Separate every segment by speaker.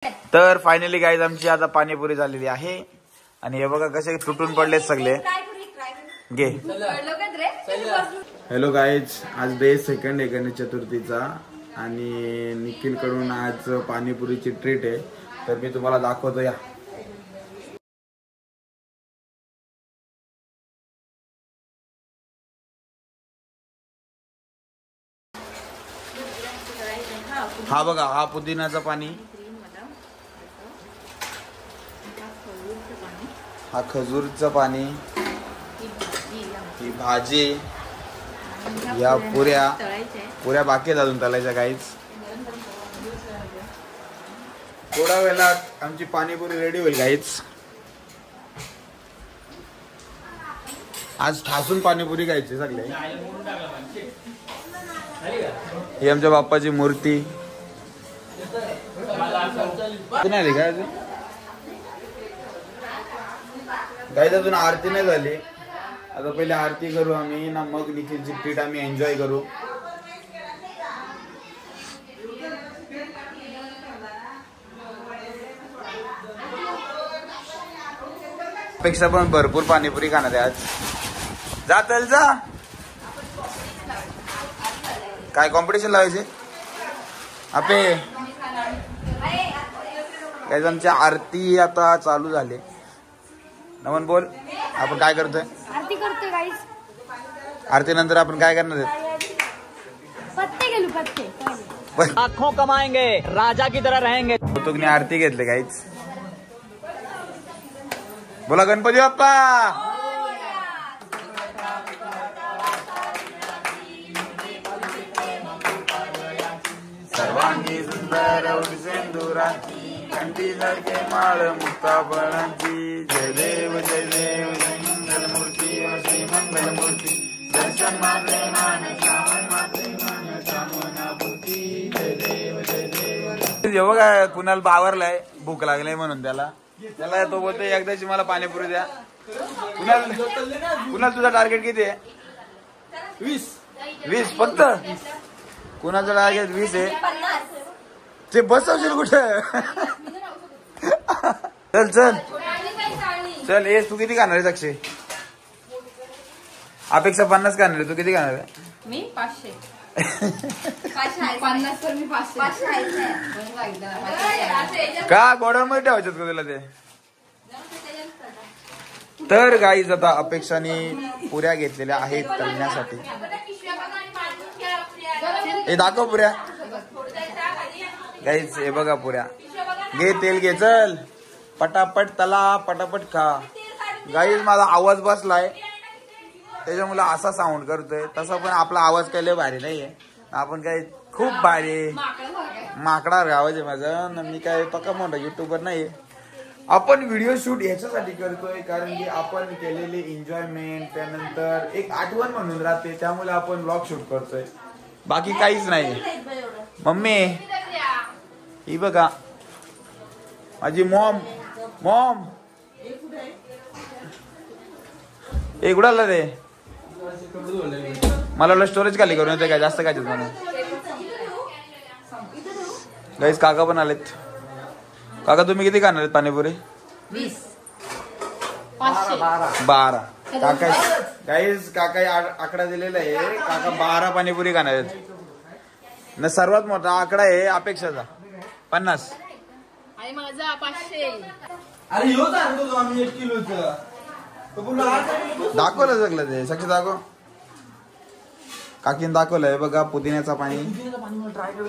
Speaker 1: तर finally guys आमची आता पाणीपुरी झालेली आहे आणि हे बघा कसे तुटून पडलेत सगळे. घे. हॅलो गाईज, आज डे सेकंड आहे गणेश चतुर्थीचा आणि निखिल कडून आज पाणीपुरीची ट्रीट आहे. तर मी तुम्हाला दाखवतो या. हा बघा, हा पुदिन्याचं पाणी, हा खजूरचं पाणी, ही भाजी, या पुऱ्या बाकी आहेत अजून तळायच्या गाईच. थोड्या वेळात आमची पाणीपुरी रेडी होईल गाईच. आज ठासून पाणीपुरी खायची सगळे. ही आमच्या बाप्पाची मूर्ती नाही काय गाईज, अजून आरती नाही झाली. आता पहिले आरती करू आम्ही ना, मग निखिलची ट्रीट आम्ही एन्जॉय करू. पेक्षा पण भरपूर पाणीपुरी खाणार आहे आज. जा चल जा. काय कॉम्पिटिशन लावायचे आपे गाईज? आमची आरती आता चालू झाली. नमन बोल, आपण काय करतोय?
Speaker 2: आरती करतोय गाईस.
Speaker 1: आरती नंतर आपण काय करणार आहे?
Speaker 2: पत्ते गेलो पत्ते.
Speaker 3: आँखों कमाएंगे, राजा की तरह रहेंगे.
Speaker 1: तुम्ही आरती घेतली गाईच. बोला गणपती बाप्पा. सर्वांगी सुंदर सिंदुराची, कंठी सारखे माळ मुक्ताफळांची. जय देव जय देव, जय मंगलमूर्ती व श्री मंगलमूर्ती. दर्शन मात्रे मान श्रावण मात्रे मान श्रावणाभूती. जय देव जय देव. जेव्हा काय कुणाला बावरलाय, भूक लागलाय म्हणून त्याला तो बोलतोय एकदाची मला पाणीपुरी द्या. कुणाल तुझा टार्गेट किती आहे? 20 फक्त. कुणाचं टार्गेट 20 आहे. ते बसवशील कुठं? चल चल चल. ये तू किती खाणार आहे साक्षी? अपेक्षा 50 खाणार आहे, तू किती खाणार आहे?
Speaker 2: मी 500. 50 तर मी 500.
Speaker 1: का गोडामध्ये ठेवायच्यात का तुला ते? तर गाईज आता अपेक्षाने पुऱ्या घेतलेल्या आहेत तळण्यासाठी. हे दाखव पुऱ्या गाईज. हे बघा पुऱ्या. घे तेल घे, चल पटापट तला, पटापट खा. गाईज माझा आवाज बसलाय त्याच्यामुळे असा साऊंड करतोय. तसा पण आपला आवाज काही लय भारी नाहीये. आपण काय खूप भारी माकडा आवाज आहे माझा. मी काय पक्का मोठा युट्यूबर नाही. आपण व्हिडिओ शूट ह्याच्यासाठी करतोय कारण की आपण केलेली एन्जॉयमेंट त्यानंतर एक आठवण म्हणून राहते, त्यामुळे आपण व्लॉग शूट करतोय, बाकी काहीच नाही. मम्मी ही बघा माझी मॉम. एक उडाला रे. मला स्टोरेज खाली करून येते काय जास्त काय म्हणून. गाईस काका पण आलेत. काका तुम्ही किती खाणार आहेत पाणीपुरी? 12. काका गाईस काका आकडा दिलेला आहे. काका 12 पाणीपुरी खाणार आहेत. न सर्वात मोठा आकडा आहे अपेक्षाचा 50.
Speaker 2: आणि माझा 500.
Speaker 4: अरे ह्यो आणतो आम्ही 1 किलोचा.
Speaker 1: दाखवलं सगळं ते. साक्षी दाखव. काकीन दाखवलंय बघा. पुदिन्याचा पाणी,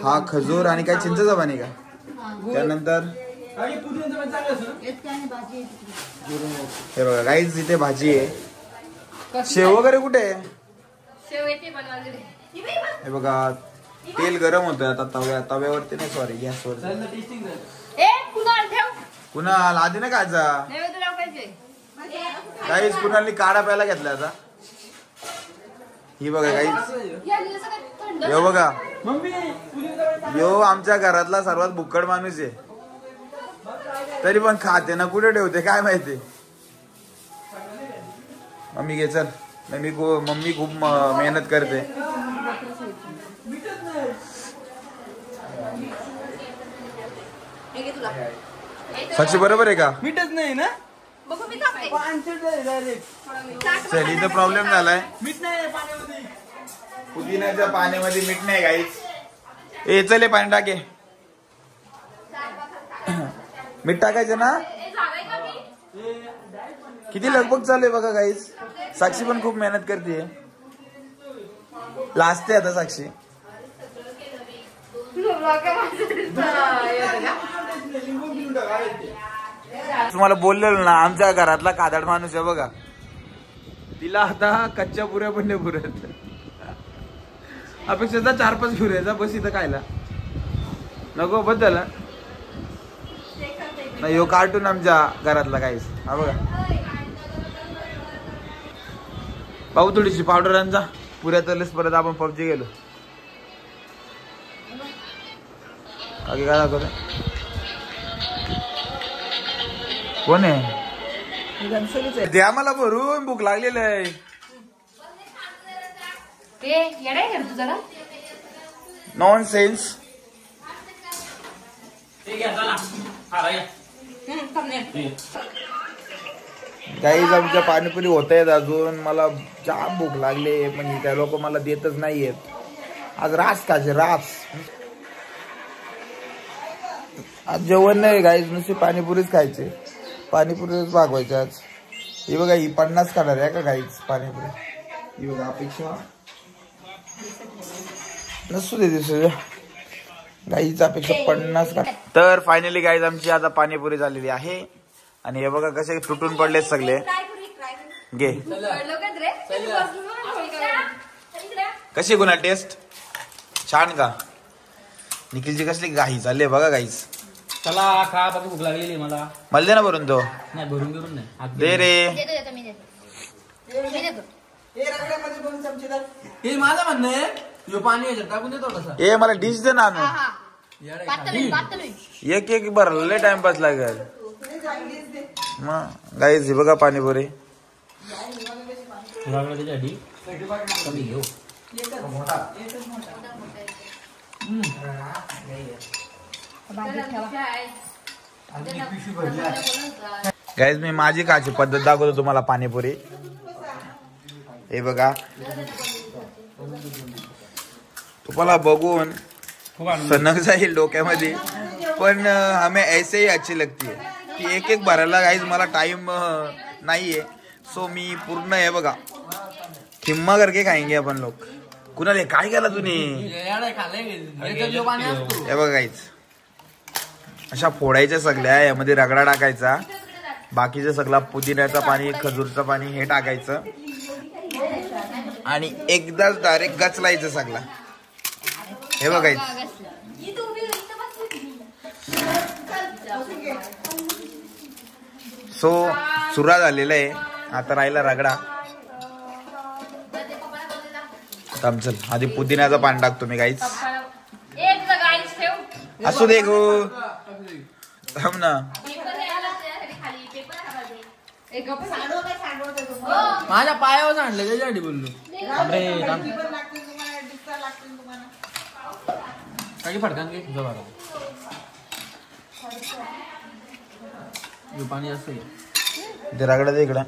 Speaker 1: हा खजूर आणि काय चिंचेचं पाणी का. त्यानंतर हे बघा गाईज इथे भाजी आहे. शेव वगैरे कुठे आहे? हे बघा तेल गरम होतंय आता तव्यावरती नाही, सॉरी गॅसवर. कुणाल आधी ना खायचा गाईज. कुणालनी काढा प्यायला घेतला आता. ही बघा गाईज. यो बघा, यो आमच्या घरातला सर्वात भुक्कड माणूस आहे, तरी पण खाते ना कुठे ठेवते काय माहिती. मम्मी घे चल. मम्मी खूप मेहनत करते.
Speaker 2: तुला
Speaker 1: साक्षी बरोबर आहे का?
Speaker 4: मीठच नाही ना
Speaker 2: बघू मी टाकते
Speaker 1: चल इथं प्रॉब्लेम झालाय.
Speaker 4: मीठ नाही पाण्यामध्ये.
Speaker 1: पुदिन्याच्या पाण्यामध्ये मीठ नाही गाईस. ए चल हे पाणी टाके. मीठ टाकायचं ना. किती लगबग चालू आहे बघा गाईस. साक्षी पण खूप मेहनत करते. लाजते आता साक्षी. तुम्हाला बोललेलो ना आमच्या घरातला कादड माणूस आहे बघा. तिला आता कच्च्या पुऱ्या पण नाही पुरत. अपेक्षा 4-5 पुऱ्याचा बस इथं खायला नको बद्दल नाही. हो कार्टून आमच्या घरातला काहीच. हा बघा पाहू थोडीशी पावडर आणजा पुऱ्या तरलेच. परत आपण पबजी गेलो. काय दाखवत कोण आहे? द्या मला भरून भूक लागलेलं आहे. Non sense. गाईज आमच्या पाणीपुरी होत आहेत अजून. मला जाम भूक लागले पण त्या लोक मला देतच नाहीयेत. आज रास खायचे रास. आज जेवण नाही गाईज नुसती पाणीपुरीच खायचे. पाणीपुरीच भागवायचे आज. ही बघा ही 50 खाणार आहे का गाईज पाणीपुरी. ही बघा अपेक्षा नसू दे दिसू गाईच अपेक्षा 50 का. तर फायनली गाईज आमची आता पाणीपुरी झालेली आहे. आणि हे बघा कसे तुटून पडलेत सगळे. घे कशी गुन्हा टेस्ट छान का. निखिलची कसली गाई चालली बघा गाईच.
Speaker 3: चला खा बाकी भूक लागलेली मला.
Speaker 1: मला दे ना भरून. तो
Speaker 3: नाही भरून घेऊन नाही
Speaker 1: दे रे.
Speaker 4: हे माझं म्हणणं आहे ह्यो पाणी याच्यात टाकून दे थोडासा.
Speaker 1: ए मला डिश दे ना आणून. एक भरले टाइमपास लागेल मग गाईज. हे बघा पाणीपुरी
Speaker 3: त्याच्यासाठी कमी घेऊ.
Speaker 1: गाईज मी माझी खायची पद्धत दाखवतो तुम्हाला पाणीपुरी. हे बघा तुम्हाला बघून सनक जाईल डोक्यामध्ये पण हमें ऐसे ही अच्छी लगती है की एक भरायला गाईज मला टाइम नाहीये. सो मी पूर्ण हे बघा खिम्मा करके खाएंगे आपण लोक. कुणाला काय केला तुम्ही. हे बघा गाईज अशा फोडायच्या सगळ्या. यामध्ये रगडा टाकायचा. बाकीचं सगळा पुदिन्याचं पाणी खजूरचं पाणी हे टाकायचं आणि एकदाच डायरेक्ट गचलायचं सगळा. हे बघायचं. सो सुरा झालेला आहे. आता राहिला रगडा. चल आधी पुदिन्याचं पाणी टाकतो मी गाईच. असू दे गो थांब ना.
Speaker 4: माझ्या पायावर आणलं त्याच्यासाठी बोललो.
Speaker 3: काही फडकान घे तुझा बघा. पाणी जास्त
Speaker 1: ते रगडा दे इकडं.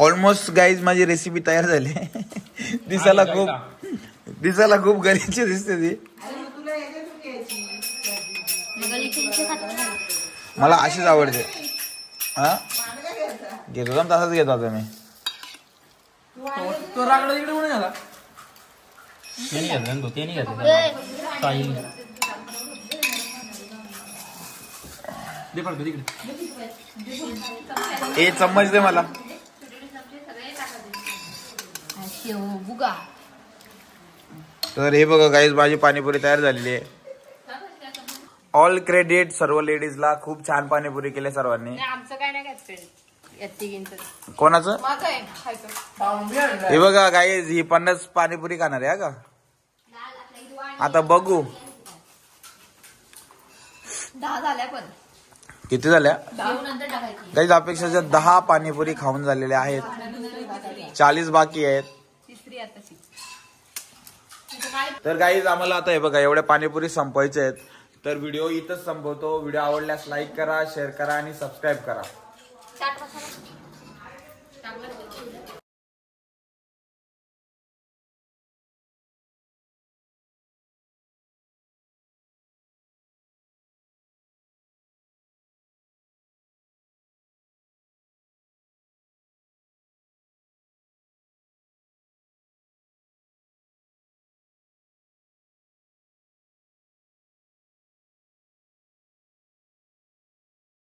Speaker 1: ऑलमोस्ट गाईज माझी रेसिपी तयार झाली. दिसायला खूप गरीची दिसते ती. मला अशीच आवडते. हा घेतो तसाच घेतो आता मी.
Speaker 4: तो रागडा तिकडे कोणी झाला.
Speaker 3: ते नाही घेतलं ते नाही घेतलं. दे पडतो तिकडे.
Speaker 1: ए चम्मच दे मला. तर हे बघा गाईज माझी पाणीपुरी तयार झालेली आहे. ऑल क्रेडिट सर्व लेडीजला. खूप छान पाणीपुरी केली सर्वांनी.
Speaker 2: आमचं काय नाही.
Speaker 1: कोणाचं. हे बघा गाईज ही 50 पाणीपुरी खाणार आहे का. आता बघू
Speaker 2: 10 झाल्या पण
Speaker 1: किती झाल्या.
Speaker 2: नंतर टाकायची.
Speaker 1: गाईज अपेक्षाच्या 10 पाणीपुरी खाऊन झालेल्या आहेत. 40 बाकी आहेत.
Speaker 2: तिसरी आता
Speaker 1: तर गाईज आम्हाला आता हे बघा एवढ्या पाणीपुरी संपवायचे आहेत. तर व्हिडिओ इथंच संपवतो. व्हिडिओ आवडल्यास लाईक करा, शेअर करा आणि सबस्क्राईब करा.
Speaker 2: चाट मसाला टाकला